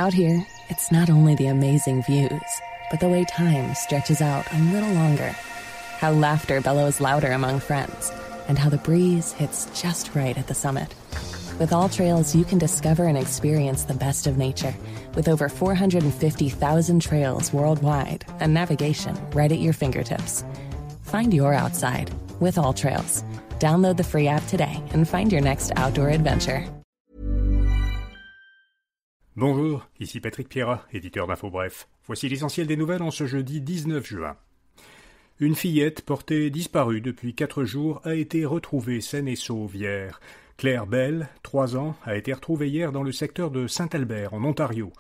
Out here, it's not only the amazing views, but the way time stretches out a little longer. How laughter bellows louder among friends, and how the breeze hits just right at the summit. With All Trails, you can discover and experience the best of nature, with over 450,000 trails worldwide and navigation right at your fingertips. Find your outside with All Trails. Download the free app today and find your next outdoor adventure. Bonjour, ici Patrick Pierrat, éditeur d'Info Bref. Voici l'essentiel des nouvelles en ce jeudi 19 juin. Une fillette portée disparue depuis 4 jours a été retrouvée saine et sauve hier. Claire Bell, 3 ans, a été retrouvée hier dans le secteur de Saint-Albert, en Ontario.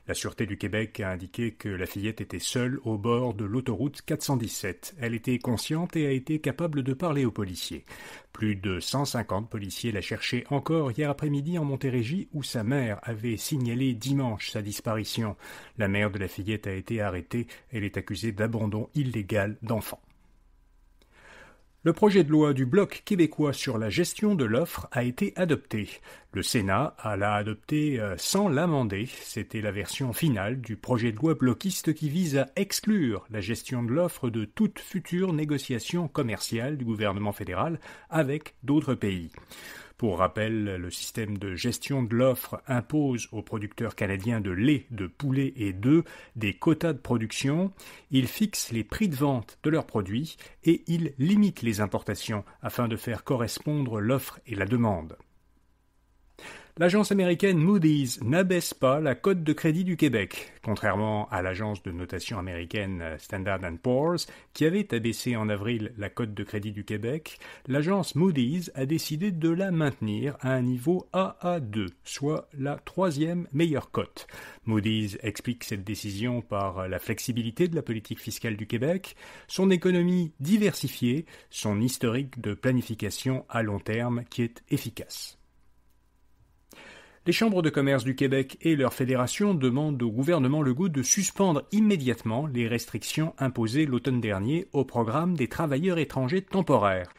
La Sûreté du Québec a indiqué que la fillette était seule au bord de l'autoroute 417. Elle était consciente et a été capable de parler aux policiers. Plus de 150 policiers la cherchaient encore hier après-midi en Montérégie, où sa mère avait signalé dimanche sa disparition. La mère de la fillette a été arrêtée. Elle est accusée d'abandon illégal d'enfants. Le projet de loi du Bloc québécois sur la gestion de l'offre a été adopté. Le Sénat l'a adopté sans l'amender. C'était la version finale du projet de loi bloquiste qui vise à exclure la gestion de l'offre de toute future négociation commerciale du gouvernement fédéral avec d'autres pays. Pour rappel, le système de gestion de l'offre impose aux producteurs canadiens de lait, de poulet et d'œufs des quotas de production. Il fixe les prix de vente de leurs produits et il limite les importations afin de faire correspondre l'offre et la demande. L'agence américaine Moody's n'abaisse pas la cote de crédit du Québec, contrairement à l'agence de notation américaine Standard & Poor's, qui avait abaissé en avril la cote de crédit du Québec. L'agence Moody's a décidé de la maintenir à un niveau AA2, soit la 3e meilleure cote. Moody's explique cette décision par la flexibilité de la politique fiscale du Québec, son économie diversifiée, son historique de planification à long terme qui est efficace. Les chambres de commerce du Québec et leur fédération demandent au gouvernement Legault de suspendre immédiatement les restrictions imposées l'automne dernier au programme des travailleurs étrangers temporaires.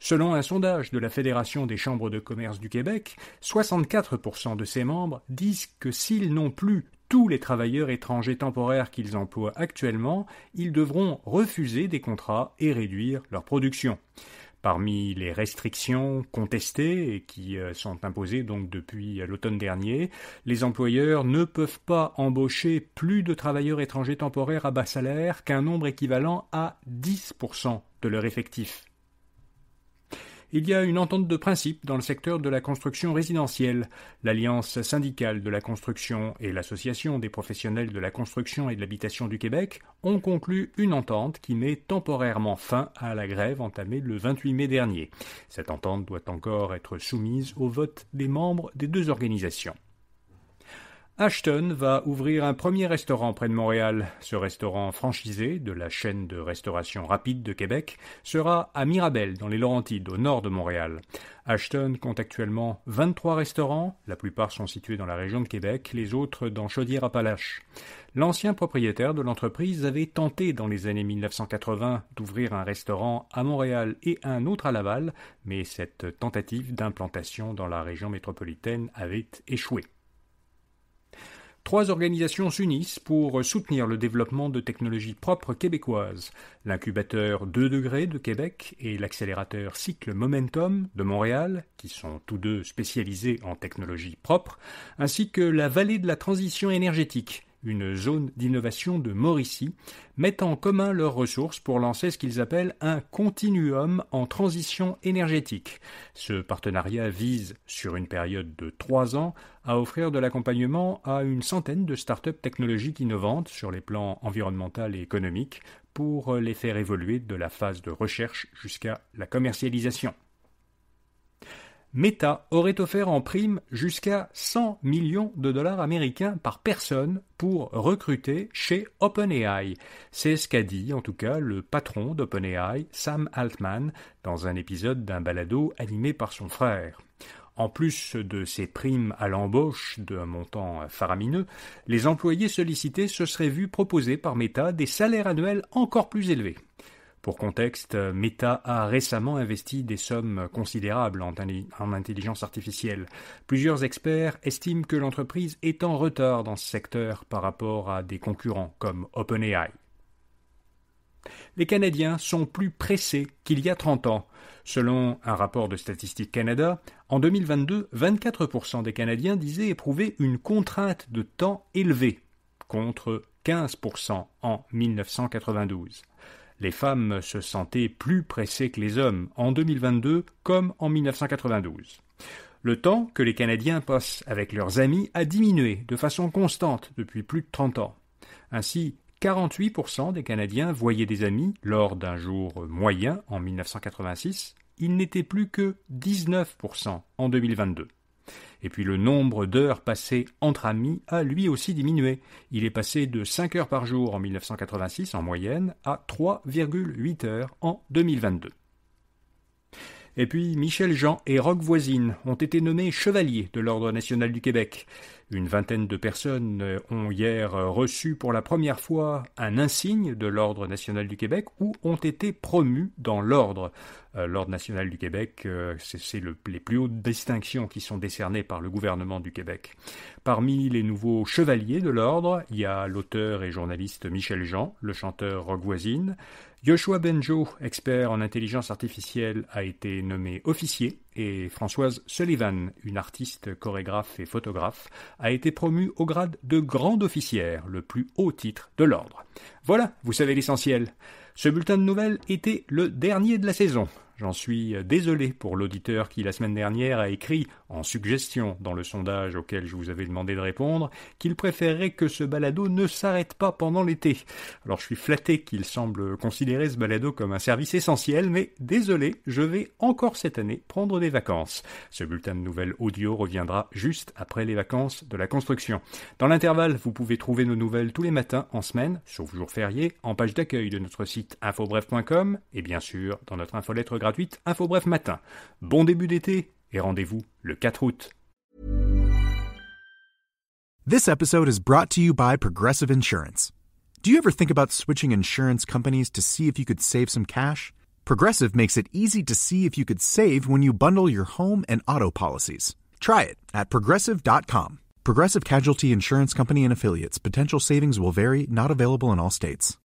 Selon un sondage de la Fédération des chambres de commerce du Québec, 64% de ses membres disent que s'ils n'ont plus tous les travailleurs étrangers temporaires qu'ils emploient actuellement, ils devront refuser des contrats et réduire leur production. Parmi les restrictions contestées et qui sont imposées donc depuis l'automne dernier, les employeurs ne peuvent pas embaucher plus de travailleurs étrangers temporaires à bas salaire qu'un nombre équivalent à 10% de leur effectif. Il y a une entente de principe dans le secteur de la construction résidentielle. L'Alliance syndicale de la construction et l'Association des professionnels de la construction et de l'habitation du Québec ont conclu une entente qui met temporairement fin à la grève entamée le 28 mai dernier. Cette entente doit encore être soumise au vote des membres des deux organisations. Ashton va ouvrir un premier restaurant près de Montréal. Ce restaurant franchisé de la chaîne de restauration rapide de Québec sera à Mirabel, dans les Laurentides, au nord de Montréal. Ashton compte actuellement 23 restaurants, la plupart sont situés dans la région de Québec, les autres dans Chaudière-Appalaches. L'ancien propriétaire de l'entreprise avait tenté dans les années 1980 d'ouvrir un restaurant à Montréal et un autre à Laval, mais cette tentative d'implantation dans la région métropolitaine avait échoué. 3 organisations s'unissent pour soutenir le développement de technologies propres québécoises. L'incubateur 2 degrés de Québec et l'accélérateur Cycle Momentum de Montréal, qui sont tous deux spécialisés en technologies propres, ainsi que la Vallée de la transition énergétique, une zone d'innovation de Mauricie, mettent en commun leurs ressources pour lancer ce qu'ils appellent un continuum en transition énergétique. Ce partenariat vise, sur une période de 3 ans, à offrir de l'accompagnement à une centaine de start-up technologiques innovantes sur les plans environnemental et économique pour les faire évoluer de la phase de recherche jusqu'à la commercialisation. Meta aurait offert en prime jusqu'à 100 millions de dollars américains par personne pour recruter chez OpenAI. C'est ce qu'a dit en tout cas le patron d'OpenAI, Sam Altman, dans un épisode d'un balado animé par son frère. En plus de ces primes à l'embauche d'un montant faramineux, les employés sollicités se seraient vus proposer par Meta des salaires annuels encore plus élevés. Pour contexte, Meta a récemment investi des sommes considérables en intelligence artificielle. Plusieurs experts estiment que l'entreprise est en retard dans ce secteur par rapport à des concurrents comme OpenAI. Les Canadiens sont plus pressés qu'il y a 30 ans. Selon un rapport de Statistique Canada, en 2022, 24% des Canadiens disaient éprouver une contrainte de temps élevée, contre 15% en 1992. Les femmes se sentaient plus pressées que les hommes en 2022 comme en 1992. Le temps que les Canadiens passent avec leurs amis a diminué de façon constante depuis plus de 30 ans. Ainsi, 48% des Canadiens voyaient des amis lors d'un jour moyen en 1986. Il n'était plus que 19% en 2022. Et puis le nombre d'heures passées entre amis a lui aussi diminué. Il est passé de 5 heures par jour en 1986 en moyenne à 3,8 heures en 2022. Et puis Michel Jean et Roch Voisine ont été nommés chevaliers de l'Ordre national du Québec. Une vingtaine de personnes ont hier reçu pour la première fois un insigne de l'Ordre national du Québec ou ont été promus dans l'Ordre. L'Ordre national du Québec, c'est les plus hautes distinctions qui sont décernées par le gouvernement du Québec. Parmi les nouveaux chevaliers de l'Ordre, il y a l'auteur et journaliste Michel Jean, le chanteur Roch Voisine. Yoshua Benjo, expert en intelligence artificielle, a été nommé officier et Françoise Sullivan, une artiste, chorégraphe et photographe, a été promue au grade de grande officière, le plus haut titre de l'ordre. Voilà, vous savez l'essentiel. Ce bulletin de nouvelles était le dernier de la saison. J'en suis désolé pour l'auditeur qui, la semaine dernière, a écrit en suggestion dans le sondage auquel je vous avais demandé de répondre qu'il préférerait que ce balado ne s'arrête pas pendant l'été. Alors je suis flatté qu'il semble considérer ce balado comme un service essentiel, mais désolé, je vais encore cette année prendre des vacances. Ce bulletin de nouvelles audio reviendra juste après les vacances de la construction. Dans l'intervalle, vous pouvez trouver nos nouvelles tous les matins en semaine, sauf jour férié, en page d'accueil de notre site infobref.com et bien sûr dans notre infolettre gratuite Infobref Matin. Bon début d'été et rendez-vous le 4 août. This episode is brought to you by Progressive Insurance. Do you ever think about switching insurance companies to see if you could save some cash? Progressive makes it easy to see if you could save when you bundle your home and auto policies. Try it at Progressive.com. Progressive Casualty Insurance Company and Affiliates. Potential savings will vary, not available in all states.